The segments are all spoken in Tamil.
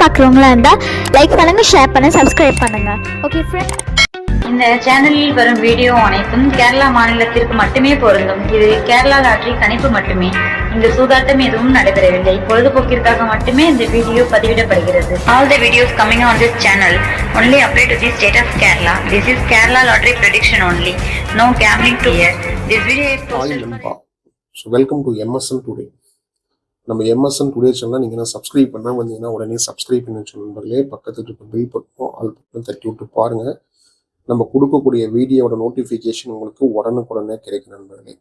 பார்க்குறவங்களா இருந்தால் லைக் பண்ணுங்கள், ஷேர் பண்ணுங்கள், சப்ஸ்கிரைப் பண்ணுங்கள். ஓகே ஃப்ரெண்ட்ஸ், இந்த சேனலில் வரும் வீடியோ அனைத்தும் கேரளா மாநிலத்திற்கு மட்டுமே பொருந்தும். இது கேரளா லாட்டரி கணிப்பு மட்டுமே. இங்கு சூதாட்டம் எதுவும் நடைபெறவில்லை. பொழுதுபோக்கிற்காக மட்டுமே இந்த video பதிவிடப்படுகிறது. All the videos coming on this channel only apply to the state of Kerala. This is Kerala lottery prediction only. No gambling to here. This video is posted. So welcome to MSN Today. நம்ம MSN Today சேனலை நீங்கள் சப்ஸ்கிரைப் பண்ணால் வந்தீங்கன்னா உடனே சப்ஸ்கிரைப் பண்ணி வச்சு நண்பர்களே. பக்கத்துக்கு இப்போ பில் பட்டும் ஆல் பட்டம் தட்டி விட்டு பாருங்கள். நம்ம கொடுக்கக்கூடிய வீடியோட நோட்டிஃபிகேஷன் உங்களுக்கு உடனுக்குடனே கிடைக்கும் நண்பர்களே.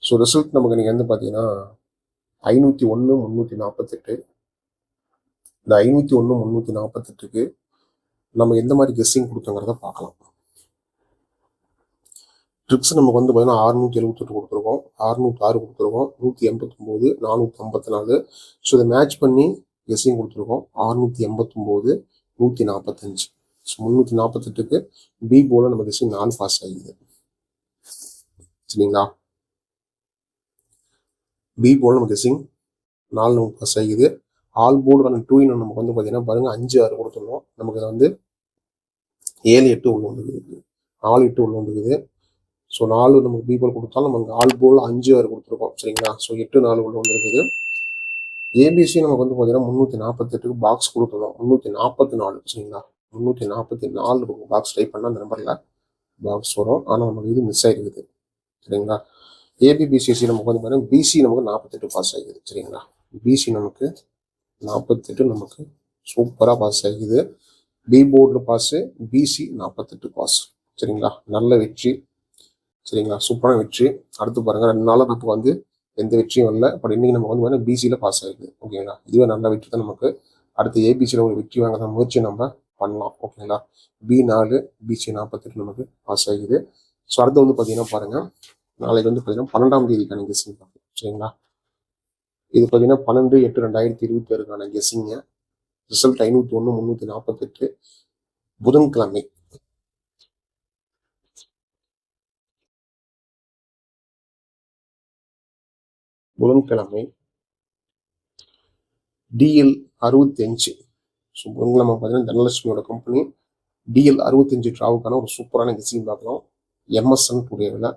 ஸோ ரிசல்ட் நமக்கு நீங்கள் வந்து பார்த்தீங்கன்னா 501,348. இந்த 501,348க்கு நம்ம எந்த மாதிரி கெஸ்ஸிங் கொடுத்தோங்கிறத பார்க்கலாம். ட்ரிக்ஸ் நமக்கு வந்து பார்த்தீங்கன்னா 678 கொடுத்துருக்கோம், 606 கொடுத்துருக்கோம், 189, 454. ஸோ இதை மேட்ச் பண்ணி கெஸ்ஸிங் கொடுத்துருக்கோம். 689, 145. ஸோ 348க்கு பி போர்டில் நம்ம கெஸ்ஸிங் 4 பாஸ் ஆகிடுது. சரிங்களா? பி போர்டில் நம்ம கெஸ்ஸிங் 4 பாஸ் ஆகிடுது. ஆல் போர்டுக்கான 2 இன் நமக்கு வந்து பார்த்தீங்கன்னா பாருங்க 5, 6 கொடுத்துருந்தோம். நமக்கு இதை வந்து 7, 8 உள்ள வந்துருக்குது, 4, 8 உள்ள வந்துருக்குது. ஸோ 4 நமக்கு பி போல் கொடுத்தாலும் நமக்கு ஆல் போல் 5, 6 கொடுத்துருக்கோம். சரிங்களா? ஸோ 8, 4 உள்ள வந்துருக்குது. ஏபிசி நமக்கு வந்து பார்த்தீங்கன்னா 348க்கு பாக்ஸ் கொடுத்துருந்தோம், 344. சரிங்களா? 344 பாக்ஸ் டைப் பண்ணால் அந்த நம்பரில் பாக்ஸ் வரும். ஆனால் நமக்கு இது மிஸ் ஆகிருக்குது. சரிங்களா? ஏபிபிசிசி நமக்கு வந்து பார்த்தீங்கன்னா பிசி நமக்கு 48 பாஸ் ஆகிடுது. சரிங்களா? பிசி நமக்கு 48 நமக்கு சூப்பராக பாஸ் ஆகிடுது. பி போர்டில் பாஸு, பிசி 48 பாஸ். சரிங்களா? நல்ல வெற்றி. சரிங்களா? சூப்பரான வெற்றி. அடுத்து பாருங்கள், 2 நாளாக நமக்கு வந்து எந்த வெற்றியும் வரல. பட் இன்னைக்கு நமக்கு வந்து பார்த்தீங்கன்னா பிசியில் பாஸ் ஆகிடுது. ஓகேங்களா? இதுவே நல்ல வெற்றி தான். நமக்கு அடுத்து ஏபிசியில் ஒரு வெற்றி வாங்குற முயற்சி நம்ம பண்ணலாம். ஓகேங்களா? B4, பிசி 48 நமக்கு பாஸ் ஆகிடுது. ஸோ அடுத்து வந்து பார்த்தீங்கன்னா பாருங்கள், நாளைக்கு வந்து பார்த்தீங்கன்னா 12ஆம் தேதிக்கான கெஸ்ஸிங் பார்க்கலாம். சரிங்களா? இது பார்த்தீங்கன்னா 12/8/2026க்கான கெஸ்ஸிங்க. ரிசல்ட் 501,348 புதன்கிழமை. புதன்கிழமை DL 65. ஸோ புதன்கிழமை பார்த்தீங்கன்னா தனலட்சுமியோட கம்பெனி DL 65 டிராவுக்கான ஒரு சூப்பரான கெஸ்ஸிங் பார்க்கலாம். MSN Todayவில்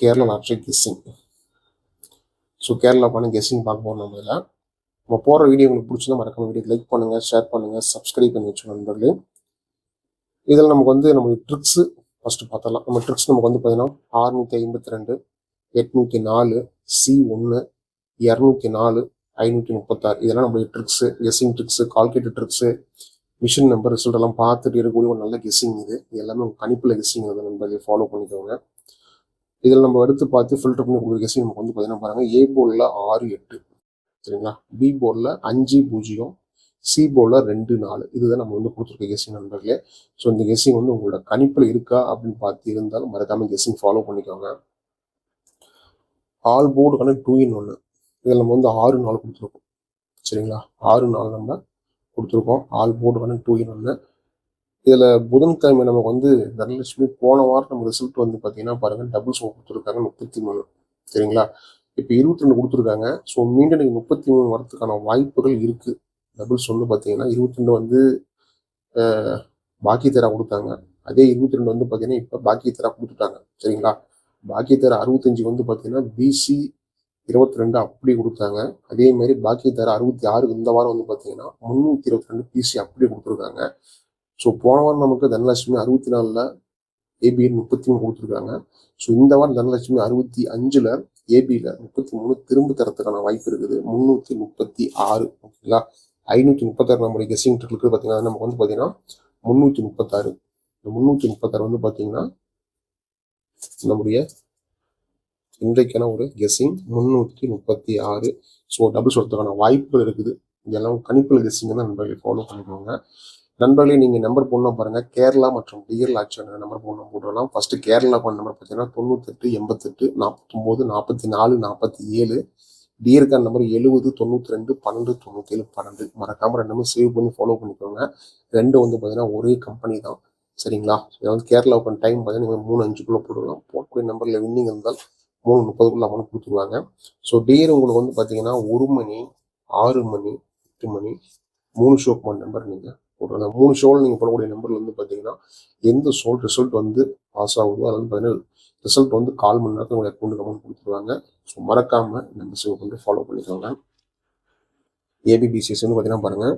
கேரளா லாட்ரி கெஸ்ஸிங். ஸோ கேரளாவுக்கான கெஸ்ஸிங் பார்க்க போகிறோம். நம்ம இதில் நம்ம போகிற வீடியோ உங்களுக்கு பிடிச்சிருந்தா மறக்காம வீடியோ லைக் பண்ணுங்கள், ஷேர் பண்ணுங்கள், சப்ஸ்கிரைப் பண்ணி வச்சு நண்பர்களே. இதில் நமக்கு வந்து நம்ம ட்ரிக்ஸு ஃபஸ்ட்டு பார்த்தலாம். நம்ம ட்ரிக்ஸ் நமக்கு வந்து பார்த்தீங்கன்னா 652, 804, C1, 204, 536. இதெல்லாம் நம்மளுடைய tricks, guessing tricks, calculator tricks, machine number, result எல்லாம் பார்த்துட்டு இருக்கக்கூடிய ஒரு நல்ல கெஸ்ஸிங் இது. எல்லாமே உங்கள் கணிப்பில் கெஸ்ஸிங் வந்து நண்பர்களே ஃபாலோ பண்ணிக்கோங்க. இதில் நம்ம எடுத்து பார்த்து ஃபில்டர் பண்ணி கொடுக்குற கெஸ்ஸிங் நமக்கு வந்து பார்த்தீங்கன்னா பாருங்கள், ஏ போர்டில் 6, 8. சரிங்களா? பி போர்டில் 5, 0, சி போர்டில் 2, 4. இதுதான் நம்ம வந்து கொடுத்துருக்க கெஸ்ஸிங் நண்பர்களே. ஸோ இந்த கெஸ்ஸிங் வந்து உங்களோட கணிப்பில் இருக்கா அப்படின்னு பார்த்து இருந்தாலும் மறக்காமல் கெஸ்ஸிங் ஃபாலோ பண்ணிக்கோங்க. ஆல் போர்டுக்கான 2 in 1. இதில் நம்ம வந்து 6, 4 கொடுத்துருக்கோம். சரிங்களா? 6, 4 நம்ம கொடுத்துருக்கோம். ஆல் போர்டுக்கான 2 in 1. இதில் புதன்கிழமை நமக்கு வந்து தனலட்சுமி போன வாரம் நம்ம ரிசல்ட் வந்து பார்த்தீங்கன்னா பாருங்கள், டபுள்ஸ் கொடுத்துருக்காங்க 33. சரிங்களா? இப்போ 22 கொடுத்துருக்காங்க. ஸோ மீண்டும் நீங்கள் 33 வரத்துக்கான வாய்ப்புகள் இருக்குது. டபுள்ஸ் வந்து பார்த்தீங்கன்னா 22 வந்து பாக்கி தரா கொடுத்தாங்க. அதே 22 வந்து பார்த்தீங்கன்னா இப்போ பாக்கி தரா கொடுத்துட்டாங்க. சரிங்களா? பாக்கி தர 65 வந்து பார்த்தீங்கன்னா பிசி 22 அப்படி கொடுத்தாங்க. அதே மாதிரி பாக்கி தர 66 இந்த வாரம் வந்து பார்த்தீங்கன்னா 322 பிசி அப்படி கொடுத்துருக்காங்க. ஸோ போன வாரம் நமக்கு தனலட்சுமி 64ல் ஏபியில் 33 கொடுத்துருக்காங்க. ஸோ இந்த வாரம் தனலட்சுமி 65ல் ஏபியில் 33 திரும்ப தரத்துக்கான வாய்ப்பு இருக்குது. 336. ஓகேங்களா? 536 நம்மளுடைய கெஸ்ஸிங் ட்ரிக் இருக்குது. பார்த்தீங்கன்னா நமக்கு வந்து பார்த்தீங்கன்னா 336. இந்த 336 வந்து பார்த்தீங்கன்னா நம்முடைய இன்றைக்கான ஒரு கெஸ்ஸிங் 336. ஸோ டபுள்ஸ் வரதுக்கான வாய்ப்புகள் இருக்குது. இதெல்லாம் கணிப்பில் கெஸ்ஸிங் தான் நண்பர்களை ஃபாலோ பண்ணிக்கோங்க. நண்பர்களே, நீங்கள் நம்பர் போடணும் பாருங்கள், கேரளா மற்றும் டிஎல் ஆட்சியான நம்பர் போடலாம். ஃபஸ்ட்டு கேரளாவுக்கான நம்பர் பார்த்தீங்கன்னா 98, 88, 49, 44, 47. டிஎருக்கான நம்பர் 70, 92, 12, 97, 12. மறக்காமல் 2 நம்பர் சேவ் பண்ணி ஃபாலோ பண்ணிக்கோங்க. 2 வந்து பார்த்தீங்கன்னா ஒரே கம்பெனி தான். சரிங்களா? இதாவது கேரளாவுக்கான டைம் பார்த்தீங்கன்னா நீங்கள் 3, 5க்குள்ளே போடலாம். போடக்கூடிய நம்பரில் வின்னிங் இருந்தால் 3:30க்குள்ள அமௌண்ட் கொடுத்துருவாங்க. ஸோ டிஎர் உங்களுக்கு வந்து பார்த்தீங்கன்னா 1 மணி, 6 மணி, 8 மணி, 3 ஷோக்கு நம்பர் நீங்கள் போடுறது. 3 ஷோவில் நீங்கள் போடக்கூடிய நம்பர்ல வந்து பார்த்தீங்கன்னா எந்த ஷோ ரிசல்ட் வந்து பாஸ் ஆகுதோ அது வந்து பார்த்தீங்கன்னா ரிசல்ட் வந்து 1/4 மணி நேரத்தில் உங்களுடைய அக்கௌண்ட்டுக்கு அமௌண்ட் கொடுத்துருவாங்க. ஸோ மறக்காமல் இந்த மெசேஜ் வந்து ஃபாலோ பண்ணிக்கோங்க. ஏபிபிசிஎஸ் வந்து பார்த்தீங்கன்னா பாருங்கள்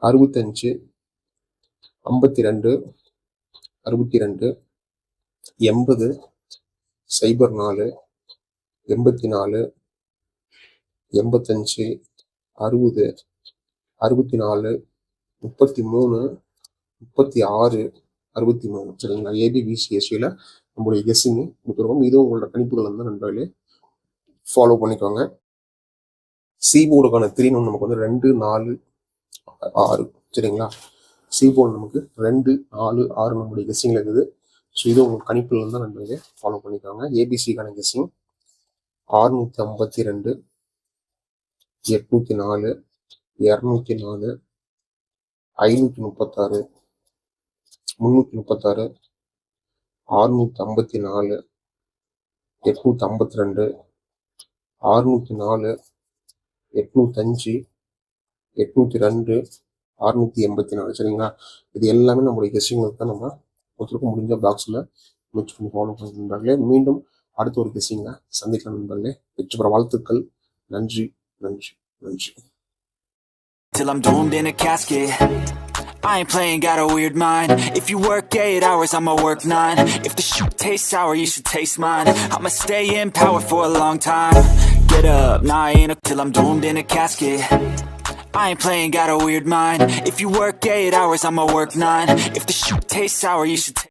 65 52 62 80 04 84 85 60 64 33 36 63 சரிங்களா. ஏபிபிசிஎஸ்சியில் நம்மளுடைய கெஸ்ஸிங் கொடுத்துருக்கோம். இதுவும் உங்களோட கணிப்புகள் வந்து நண்பர்களே ஃபாலோ பண்ணிக்கோங்க. சி போர்டுக்கான 3 நமக்கு வந்து 2 4 6 சரிங்களா. சி போர்டு நமக்கு 2 4 6 நம்மளுடைய கெஸ்ஸிங்கில் இருக்குது. ஸோ இது உங்களுக்கு கணிப்புகள் வந்து நண்பர்களே ஃபாலோ பண்ணிக்கோங்க. ஏபிசிக்கான கெஸ்ஸிங் 652 804 204 536 336 654 852 604 805 802 684 சரிங்களா. இது எல்லாமே நம்மளுடைய கெஸ்ஸிங்களுக்கு தான் நம்ம ஒருத்தருக்கு முடிஞ்ச பாக்ஸில் முயற்சி பண்ணி ஃபாலோ பண்ணுறாங்களே. மீண்டும் அடுத்த ஒரு கெஸ்ஸிங்க சந்திக்கலாம் நண்பர்களே. வெற்றி பெற வாழ்த்துக்கள். நன்றி நன்றி நன்றி. Till I'm doomed in a casket, I ain't playing, got a weird mind. If you work 8 hours, I'ma work 9. If the shoot tastes sour, you should taste mine. I'ma stay in power for a long time. Get up, nah I ain't till I'm doomed in a casket. I ain't playing, got a weird mind. If you work 8 hours, I'ma work 9. If the shoot tastes sour, you should